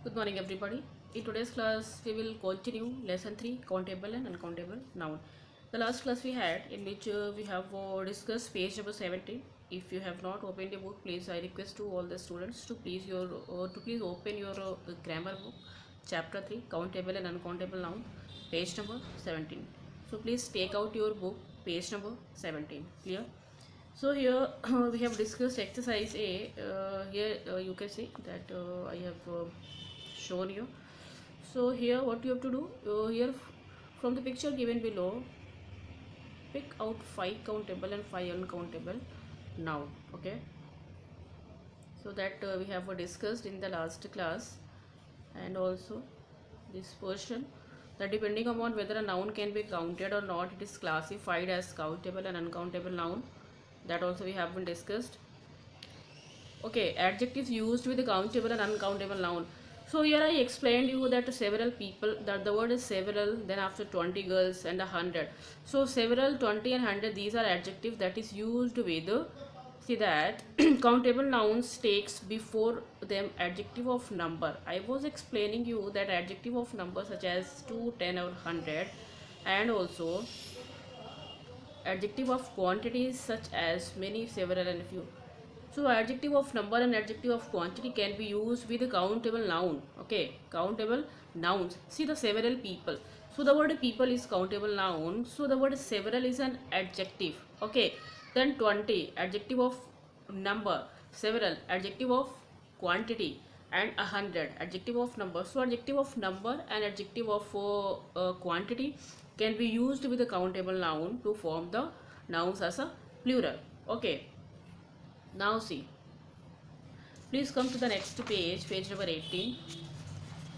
Good morning, everybody. In today's class, we will continue lesson 3 countable and uncountable noun. The last class we had, in which we have discussed page number 17. If you have not opened the book, please I request to all the students to please open your grammar book, chapter 3 countable and uncountable noun, page number 17. So please take out your book, page number 17. Clear? So here we have discussed exercise A. Here you can see that I have shown you. So here what you have to do, from the picture given below, pick out 5 countable and 5 uncountable noun. Okay, so that we have discussed in the last class. And also this portion, that depending upon whether a noun can be counted or not, it is classified as countable and uncountable noun. That also we have been discussed. Okay, adjectives used with the countable and uncountable noun. So here I explained you that several people, that the word is several, then after 20 girls and 100. So several, 20 and 100, these are adjectives that is used with, see that countable nouns takes before them adjective of number. I was explaining you that adjective of number such as 2, 10 or 100, and also adjective of quantities such as many, several and few. So adjective of number and adjective of quantity can be used with a countable noun. Okay, countable nouns. See the several people. So the word people is countable noun. So the word several is an adjective. Okay, then 20 adjective of number, several adjective of quantity, and 100 adjective of number. So adjective of number and adjective of quantity can be used with a countable noun to form the nouns as a plural. Okay, now see, please come to the next page, page number 18.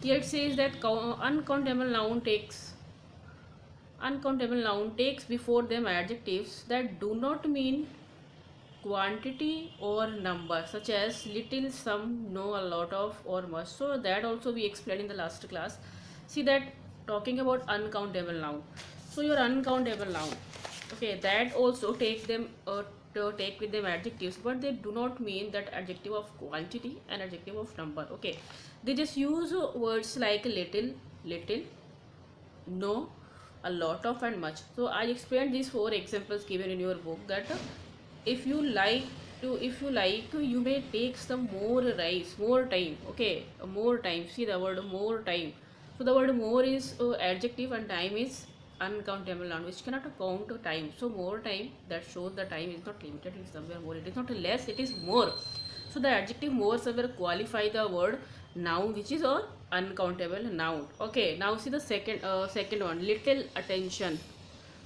Here it says that uncountable noun takes before them adjectives that do not mean quantity or number, such as little, some, no, a lot of, or much. So that also we explained in the last class. See that talking about uncountable noun. So your uncountable noun, okay, that also take them to take with them adjectives, but they do not mean that adjective of quantity and adjective of number. Okay, they just use words like little, no, a lot of, and much. So I explained these 4 examples given in your book, that if you like you may take some more rice, more time. Okay, more time. See the word more time. So the word more is adjective and time is uncountable noun which cannot count time. So more time, that shows the time is not limited, it is somewhere more, it is not less, it is more. So the adjective more somewhere qualify the word noun which is a uncountable noun. Okay, now see the second one, little attention.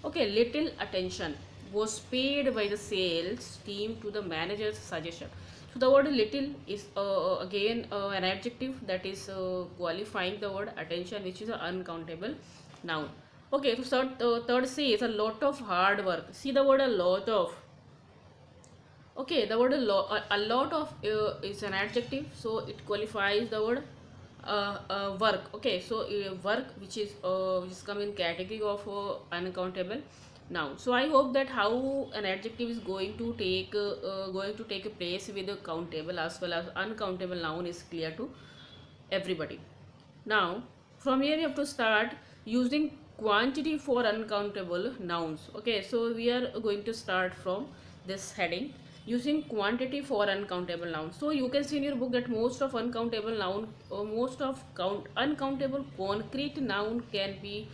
Okay, little attention was paid by the sales team to the manager's suggestion. So the word little is again an adjective that is qualifying the word attention, which is an uncountable noun. Okay, so third say is a lot of hard work. See the word a lot of. Okay, the word a lot of is an adjective, so it qualifies the word work. Okay, so work which is come in category of uncountable noun. So I hope that how an adjective is going to take a place with a countable as well as uncountable noun is clear to everybody. Now from here you have to start using quantity for uncountable nouns. Okay, so we are going to start from this heading, using quantity for uncountable nouns. So you can see in your book that most of uncountable noun or most of uncountable concrete noun can be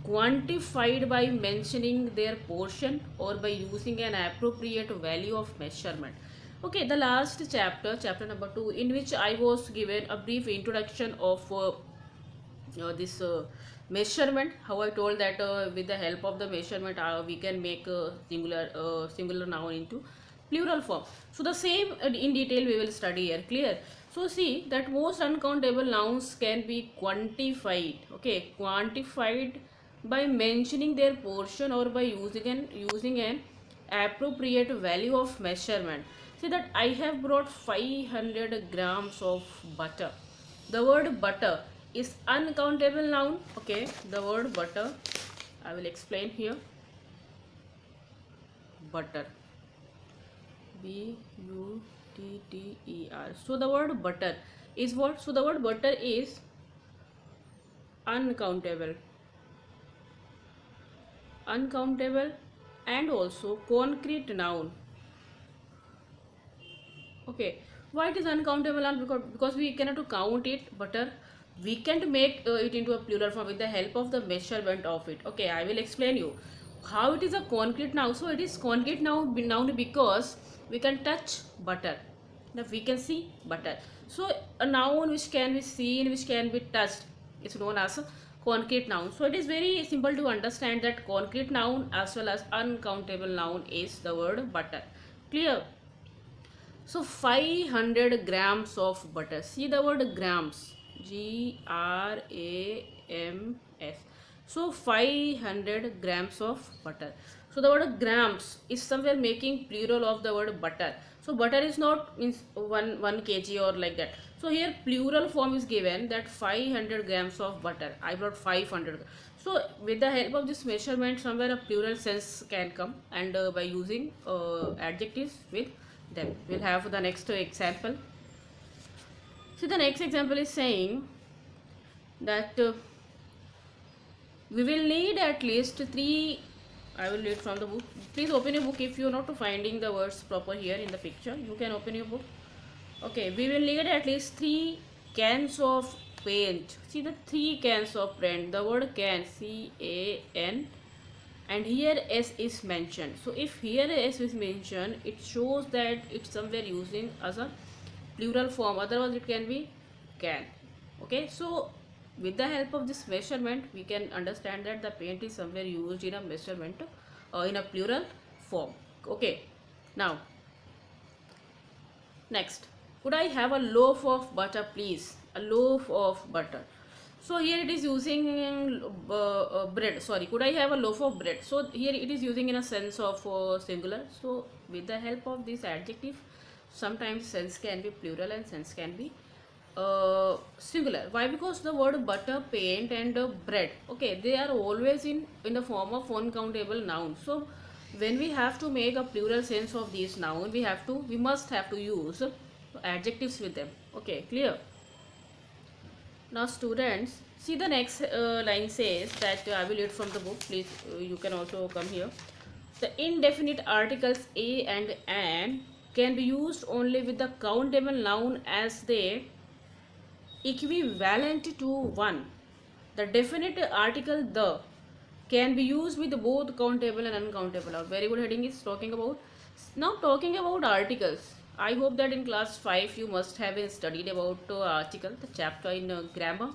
quantified by mentioning their portion or by using an appropriate value of measurement. Okay, the last chapter, chapter number 2, in which I was given a brief introduction of this measurement. How I told that with the help of the measurement we can make a singular noun into plural form. So the same in detail we will study here. Clear? So see that most uncountable nouns can be quantified. Okay, quantified by mentioning their portion or by using an appropriate value of measurement. See that I have brought 500 grams of butter. The word butter is uncountable noun. Okay, the word butter, I will explain here. Butter, B U T-T-E-R. So the word butter is what? So the word butter is uncountable, uncountable, and also concrete noun. Okay, why it is uncountable? And because we cannot count it, butter. We can't make it into a plural form with the help of the measurement of it. Okay, I will explain you how it is a concrete noun. So it is concrete noun because we can touch butter. Now we can see butter. So a noun which can be seen, which can be touched, is known as a concrete noun. So it is very simple to understand that concrete noun as well as uncountable noun is the word butter. Clear? So 500 grams of butter. See the word grams. Grams. So 500 grams of butter. So the word grams is somewhere making plural of the word butter. So butter is not means 1 kg or like that. So here plural form is given that 500 grams of butter. I brought 500. So with the help of this measurement, somewhere a plural sense can come, and by using adjectives with them. We'll have the next example. See, the next example is saying that we will need at least three. I will read from the book. Please open your book if you are not finding the words proper here in the picture. You can open your book. Okay, we will need at least 3 cans of paint. See the 3 cans of paint. The word can, C-A-N, and here S is mentioned. So if here S is mentioned, it shows that it's somewhere using as a plural form, otherwise it can be can. Okay, so with the help of this measurement we can understand that the paint is somewhere used in a measurement in a plural form. Okay, now next, could I have a loaf of butter please? A loaf of butter. So here it is using bread. Sorry, could I have a loaf of bread? So here it is using in a sense of singular. So with the help of this adjective, sometimes sense can be plural and sense can be singular. Why? Because the word butter, paint, and bread, okay, they are always in the form of uncountable noun. So when we have to make a plural sense of these noun, we must have to use adjectives with them. Okay, clear? Now students, see the next line says that I will read from the book. Please, you can also come here. The indefinite articles a and an can be used only with the countable noun as they equivalent to one. The definite article the can be used with both countable and uncountable. A very good heading is talking about. Now talking about articles. I hope that in class 5 you must have studied about article, the chapter in grammar.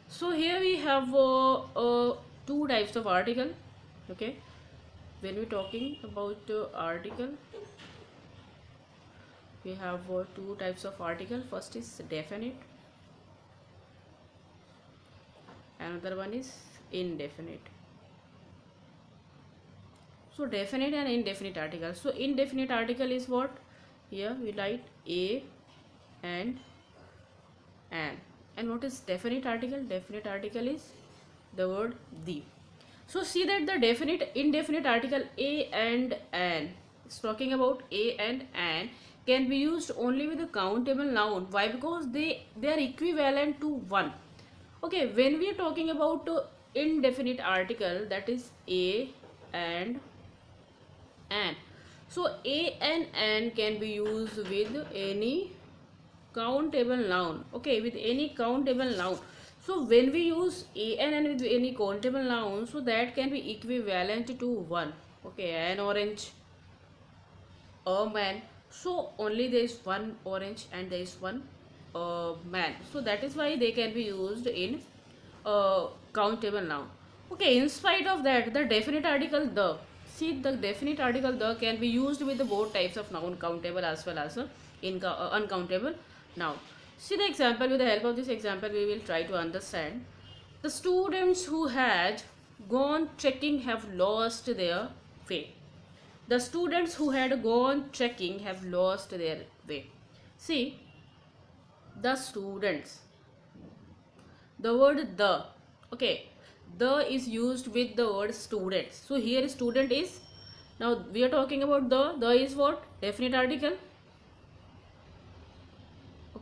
So here we have two types of article. Okay, when we're talking about article, we have two types of article. First is definite, another one is indefinite. So definite and indefinite article. So indefinite article is what? Here we write a and an. And what is definite article? Definite article is the word the. So see that the definite indefinite article a and an is talking about a and an can be used only with a countable noun. Why? Because they are equivalent to one. Okay, when we are talking about indefinite article, that is a and an. So a and an can be used with any countable noun. Okay, with any countable noun. So when we use a and an with any countable noun, so that can be equivalent to one. Okay, an orange, a man. So only there is one orange and there is one man. So that is why they can be used in countable noun. Okay, in spite of that, the definite article the. See, the definite article the can be used with the both types of noun, countable as well as uncountable noun. See the example. With the help of this example, we will try to understand. The students who had gone trekking have lost their way. The students who had gone trekking have lost their way. See, the students. The word the. Okay, the is used with the word students. So here student is, now we are talking about the is what? Definite article.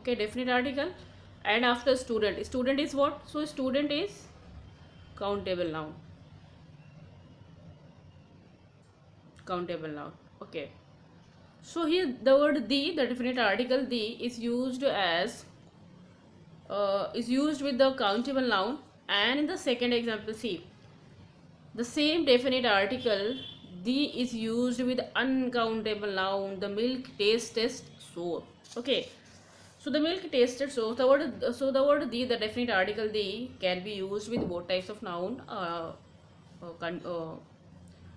Okay, definite article. And after student, student is what? So student is countable noun. Countable noun. Okay. So here the word the definite article the is used with the countable noun, and in the second example, see, the same definite article the is used with uncountable noun. The milk tasted sour. Okay. So the milk tasted sour. The word the definite article the can be used with both types of noun,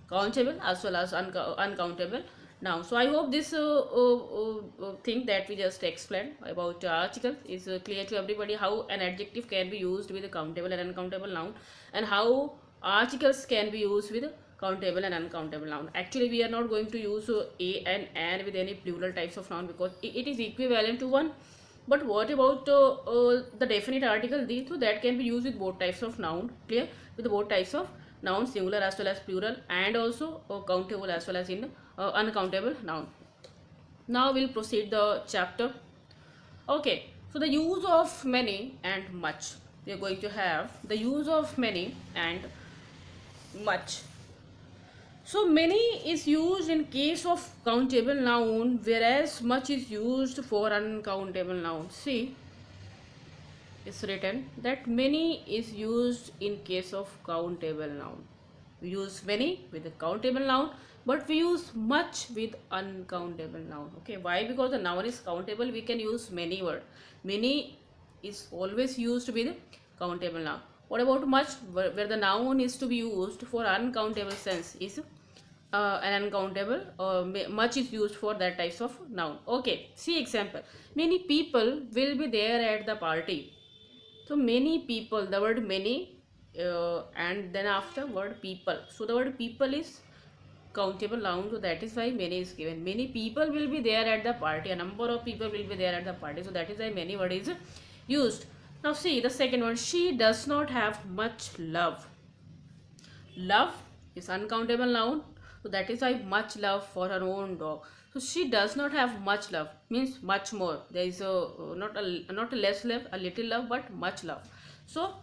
countable as well as uncountable noun. So I hope this thing that we just explained about article is clear to everybody, how an adjective can be used with a countable and uncountable noun, and how articles can be used with countable and uncountable noun. Actually, we are not going to use a and an with any plural types of noun, because it is equivalent to one. But what about the definite article the? So that can be used with both types of noun. Clear? With both types of noun, singular as well as plural, and also countable as well as in uncountable noun. Now we'll proceed the chapter. Okay. So the use of many and much. We are going to have the use of many and much. So many is used in case of countable noun, whereas much is used for uncountable noun. See, it's written that many is used in case of countable noun. We use many with the countable noun, but we use much with uncountable noun. Okay, why? Because the noun is countable, we can use many word. Many is always used with countable noun. What about much, where the noun is to be used for uncountable sense, is an uncountable, much is used for that types of noun. Okay, see example. Many people will be there at the party. So many people, the word many, and then after word people. So the word people is countable noun, so that is why many is given. Many people will be there at the party. A number of people will be there at the party. So that is why many word is used. Now see the second one. She does not have much love. Love is uncountable noun, so that is why much love for her own dog. So she does not have much love means much more. There is not a less love, a little love, but much love. So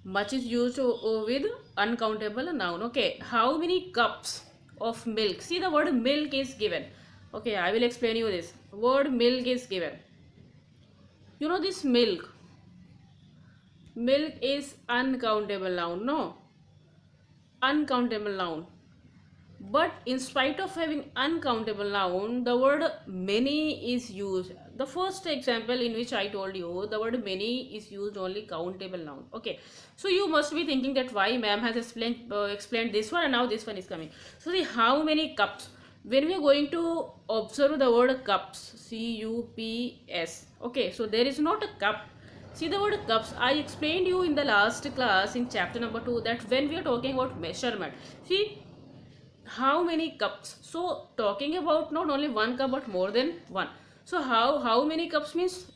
much is used with uncountable noun. Okay, how many cups of milk? See the word milk is given. Okay, I will explain you this. Word milk is given. You know this milk. Milk is uncountable noun. No, uncountable noun. But in spite of having uncountable noun, the word many is used. The first example in which I told you, the word many is used only countable noun. Okay, so you must be thinking that why ma'am has explained this one and now this one is coming. So see how many cups. When we are going to observe the word cups, cups. Okay, so there is not a cup. See the word cups. I explained you in the last class in chapter number 2 that when we are talking about measurement, see how many cups. So talking about not only one cup but more than one. So how many cups means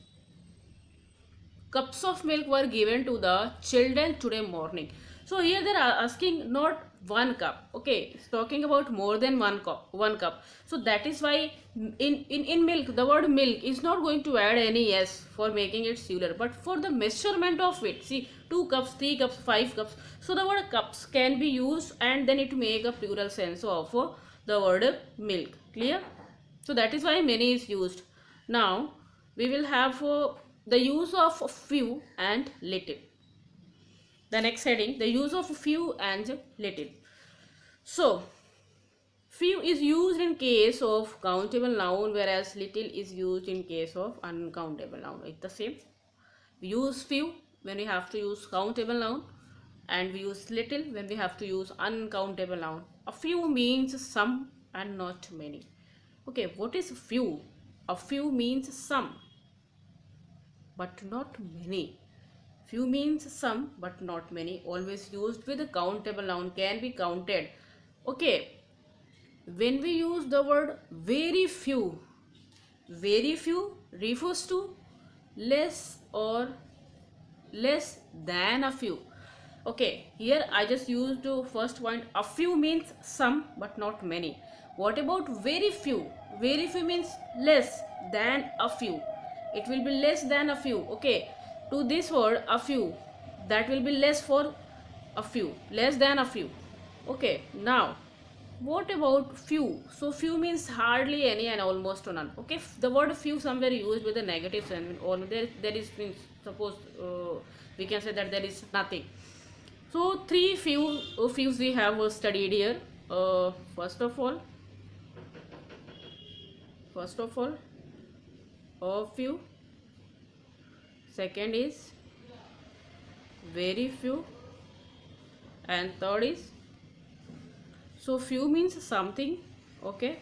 cups of milk were given to the children today morning. So here they are asking not one cup. Okay, it's talking about more than one cup. So that is why in milk the word milk is not going to add any s for making it singular, but for the measurement of it. See 2 cups, 3 cups, 5 cups. So the word cups can be used and then it make a plural sense of the word milk. Clear? So that is why many is used. Now we will have the use of few and little. The next heading, the use of few and little. So few is used in case of countable noun, whereas little is used in case of uncountable noun. It's the same. We use few when we have to use countable noun, and we use little when we have to use uncountable noun. A few means some and not many. Okay, what is few? A few means some but not many. Few means some but not many. Always used with a countable noun, can be counted. Okay, when we use the word very few refers to less or less than a few. Okay, here I just used the first point. A few means some but not many. What about very few? Very few means less than a few. it will be less than a few. Okay, to this word a few, that will be less for a few, less than a few. Okay, now what about few? So few means hardly any and almost none. Okay, the word few somewhere used with a negative sense, or there is means, suppose we can say that there is nothing. So three fews we have studied here. First of all, a few. Second is very few, and third is, so few means something. Okay,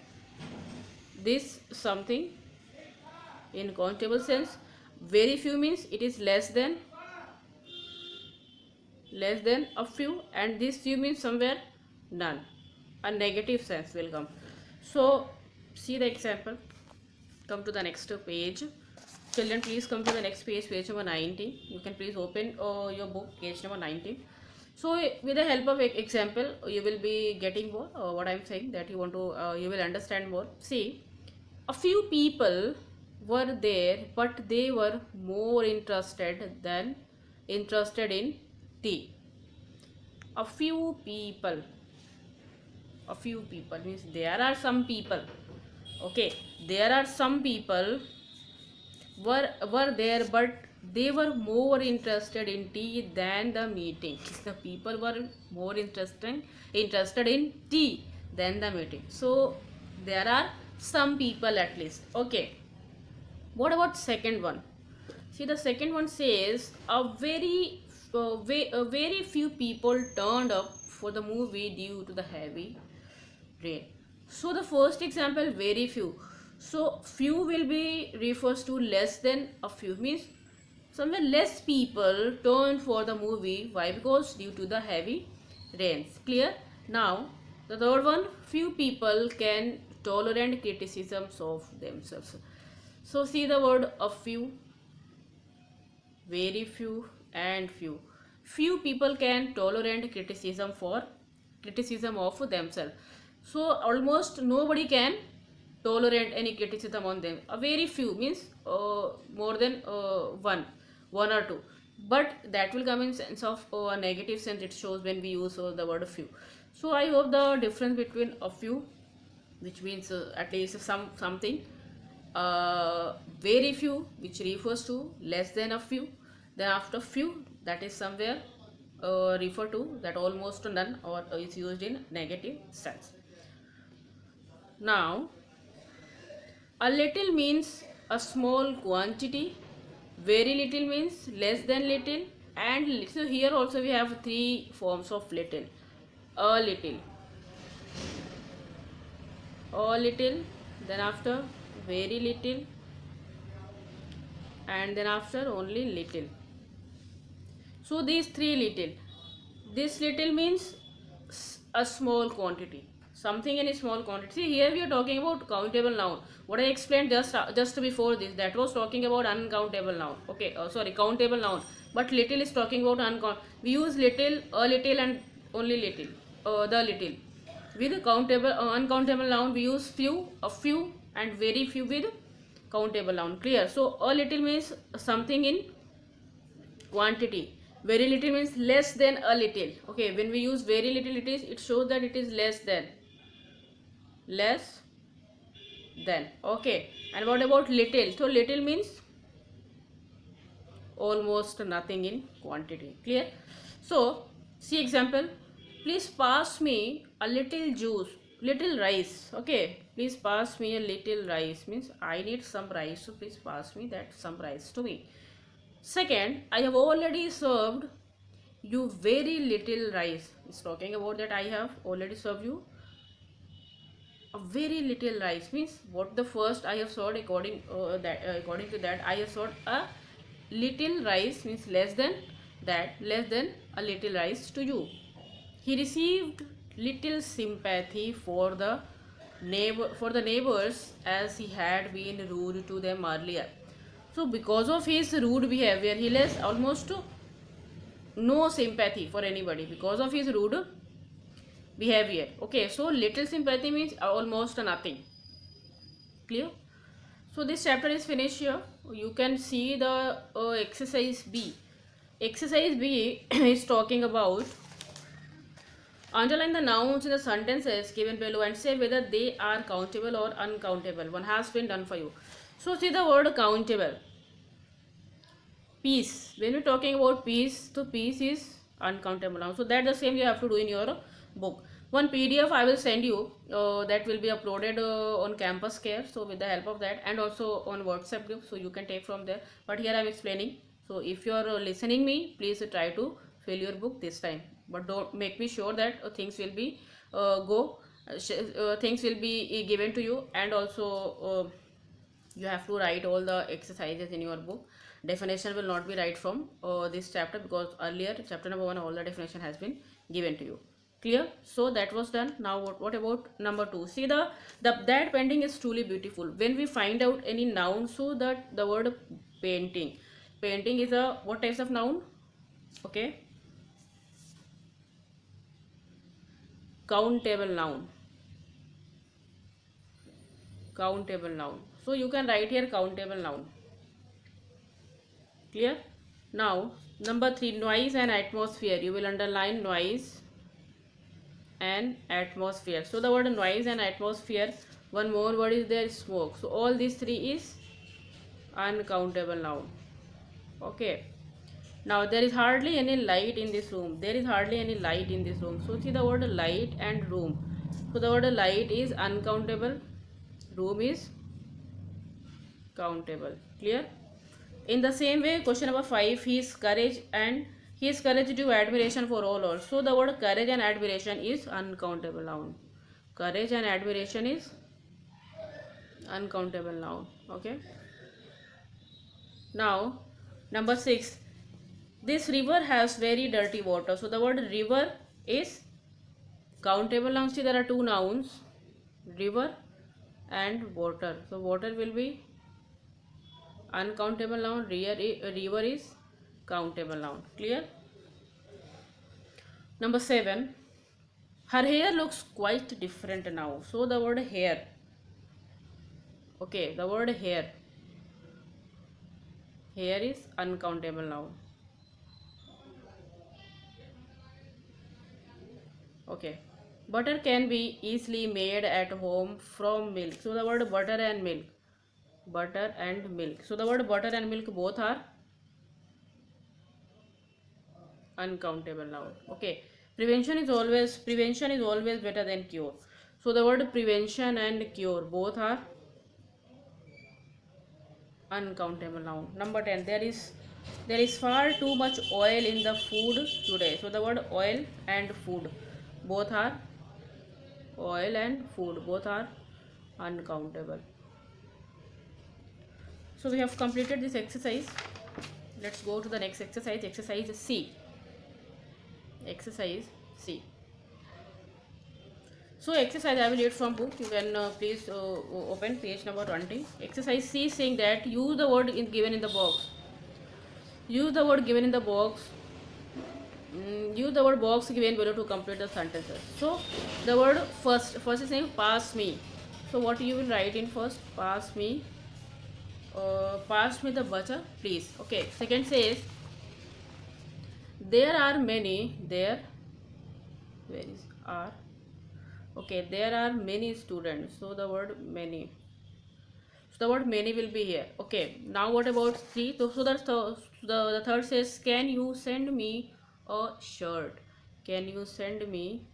this something in countable sense. Very few means it is less than a few, and this few means somewhere none, a negative sense will come. So see the example. Come to the next page. Children, please come to the next page, page number 19. You can please open your book, page number 19. So with the help of example, you will be getting more what I am saying, that you want to you will understand more. See, a few people were there, but they were more interested in tea. A few people, means there are some people. Okay, there are some people were there, but they were more interested in tea than the meeting. The people were more interested in tea than the meeting. So there are some people at least. Okay, what about second one? See, the second one says a very few people turned up for the movie due to the heavy rain. So the first example, very few. So few will be refers to less than a few, means somewhere less people turned for the movie. Why? Because due to the heavy rains. Clear? Now the third one, few people can tolerate criticisms of themselves. So see the word a few, very few, and few. Few people can tolerate criticism of themselves. So almost nobody can tolerate any criticism on them. A very few means more than one or two, but that will come in sense of a negative sense. It shows when we use the word few. So I hope the difference between a few, which means at least something, very few, which refers to less than a few, then after few, that is somewhere refer to that almost none, or is used in negative sense. Now a little means a small quantity, very little means less than little, and so here also we have three forms of little. A little, then after very little, and then after only little. So these three little. This little means a small quantity, something in a small quantity. See, here we are talking about countable noun. What I explained just before this, that was talking about uncountable noun. Okay, sorry, countable noun. But little is talking about uncountable. We use little, a little, and only little. The little. With countable, uncountable noun, we use few, a few, and very few with countable noun. Clear? So a little means something in quantity. Very little means less than a little. Okay, when we use very little, it shows that it is less than. Okay, and what about little? So little means almost nothing in quantity. Clear? So see example. Please pass me a little juice, little rice. Okay, please pass me a little rice means I need some rice, so please pass me that some rice to me. Second, I have already served you very little rice. It's talking about that I have already served you a very little rice, means what the first I have served, according to that I have served a little rice, means less than a little rice to you. He received little sympathy for the neighbors, as he had been rude to them earlier. So because of his rude behavior, he has almost no sympathy for anybody because of his rude behavior. Okay, so little sympathy means almost nothing. Clear? So this chapter is finished here. you can see the exercise B. Exercise B is talking about underline the nouns in the sentences given below and say whether they are countable or uncountable. One has been done for you. So see the word countable. Piece. When we're talking about piece, so piece is uncountable noun. So that's the same you have to do in your book. One PDF I will send you that will be uploaded on Campus Care. So with the help of that, and also on WhatsApp group, so you can take from there. But here I am explaining. So if you are listening me, please try to fill your book this time. But don't make me sure that things will be things will be given to you, and also you have to write all the exercises in your book. Definition will not be right from this chapter, because earlier chapter number 1 all the definition has been given to you. Clear? So that was done. Now what about number 2? See the that painting is truly beautiful. When we find out any noun, so that the word painting, painting is a what types of noun? Okay, countable noun. Countable noun. So you can write here countable noun. Clear? Now number 3, noise and atmosphere. You will underline noise and atmosphere. So the word noise and atmosphere, one more word is there, smoke. So all these three is uncountable noun. Okay. Now there is hardly any light in this room. There is hardly any light in this room. So see the word light and room. So the word light is uncountable, room is countable. Clear? In the same way, question number 5, his courage due admiration for all. So the word courage and admiration is uncountable noun. Courage and admiration is uncountable noun. Okay. Now number 6, this river has very dirty water. So the word river is countable noun. See there are two nouns, river and water. So water will be uncountable noun, river is countable noun. Clear? Number 7, her hair looks quite different now. So the word hair, okay, the word hair is uncountable noun. Okay. Butter can be easily made at home from milk. So the word butter and milk, so the word butter and milk both are uncountable noun. Okay. Prevention is always better than cure. So the word prevention and cure both are uncountable noun. Number 10, there is far too much oil in the food today. So the word oil and food both are uncountable. So we have completed this exercise. Let's go to the next exercise. Exercise C. So exercise I will read from book. You can please open page number 20. Exercise C is saying that use the word given in the box. Use the word given box given below to complete the sentences. So the word first is saying pass me. So what you will write in first? Pass me the butter, please. Okay. Second says there are many there. Where is are? Okay, there are many students. So the word many. So the word many will be here. Okay. Now what about 3? So the third says, can you send me a shirt? Can you send me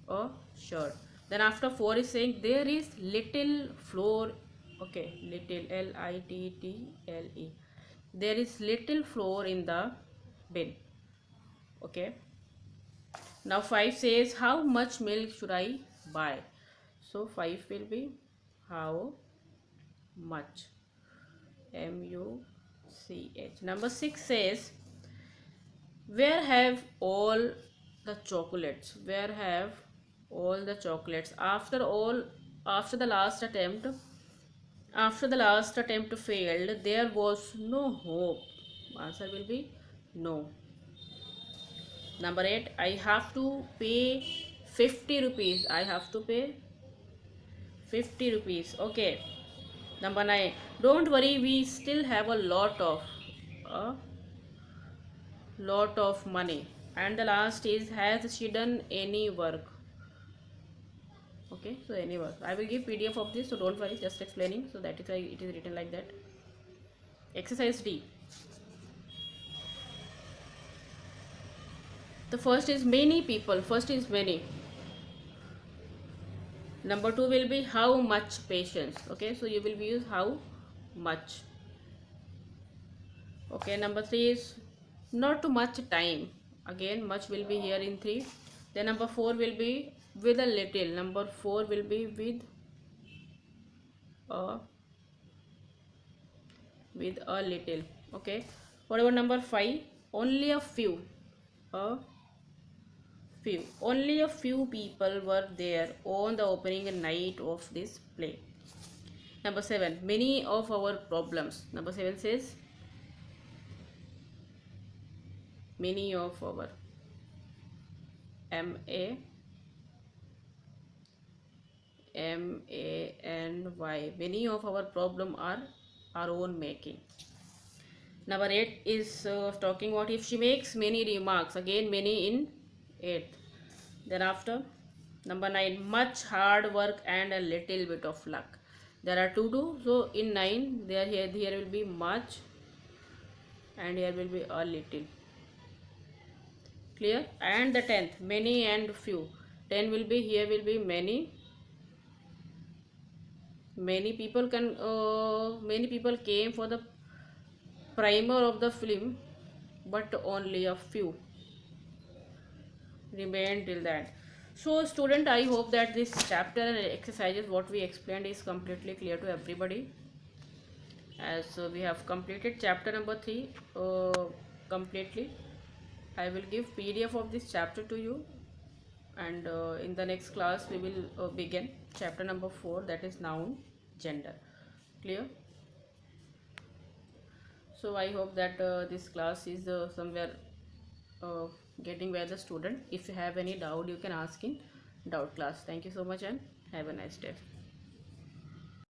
a shirt? Then after 4 is saying there is little floor. Okay, little, little. There is little floor in the bin. Okay. Now 5 says how much milk should I buy? So 5 will be how much, MUCH. Number 6 says where have all the chocolates? Where have all the chocolates? After the last attempt failed, there was no hope. Answer will be no. Number 8, I have to pay 50 rupees. I have to pay 50 rupees. Okay. Number 9, don't worry, we still have a uh, lot of money. And the last is, has she done any work? Okay, so any work. I will give PDF of this, so don't worry, just explaining. So that is why it is written like that. Exercise D. The first is many people. First is many. Number 2 will be how much patience. Okay, so you will use how much. Okay, number 3 is not too much time. Again, much will be here in 3. Then number 4 will be with a little. Number 4 will be a with a little. Okay, what about number 5? Only a few. A few. Only a few people were there on the opening night of this play. Number 7, many of our problems. Number 7 says many of our, M A MANY, many of our problem are our own making. Number 8 is talking about if she makes many remarks. Again, many in 8th. Then after, number 9, much hard work and a little bit of luck. There are two do. So in 9, here will be much and here will be a little. Clear? And the 10th, many and few. 10 will be, here will be many. Many people came for the primer of the film, but only a few remained till that. So student, I hope that this chapter and exercises what we explained is completely clear to everybody. As we have completed chapter number 3 completely. I will give PDF of this chapter to you, and in the next class we will begin chapter number 4, that is noun gender. Clear? So I hope that this class is somewhere uh, getting by the student. If you have any doubt, you can ask in doubt class. Thank you so much and have a nice day.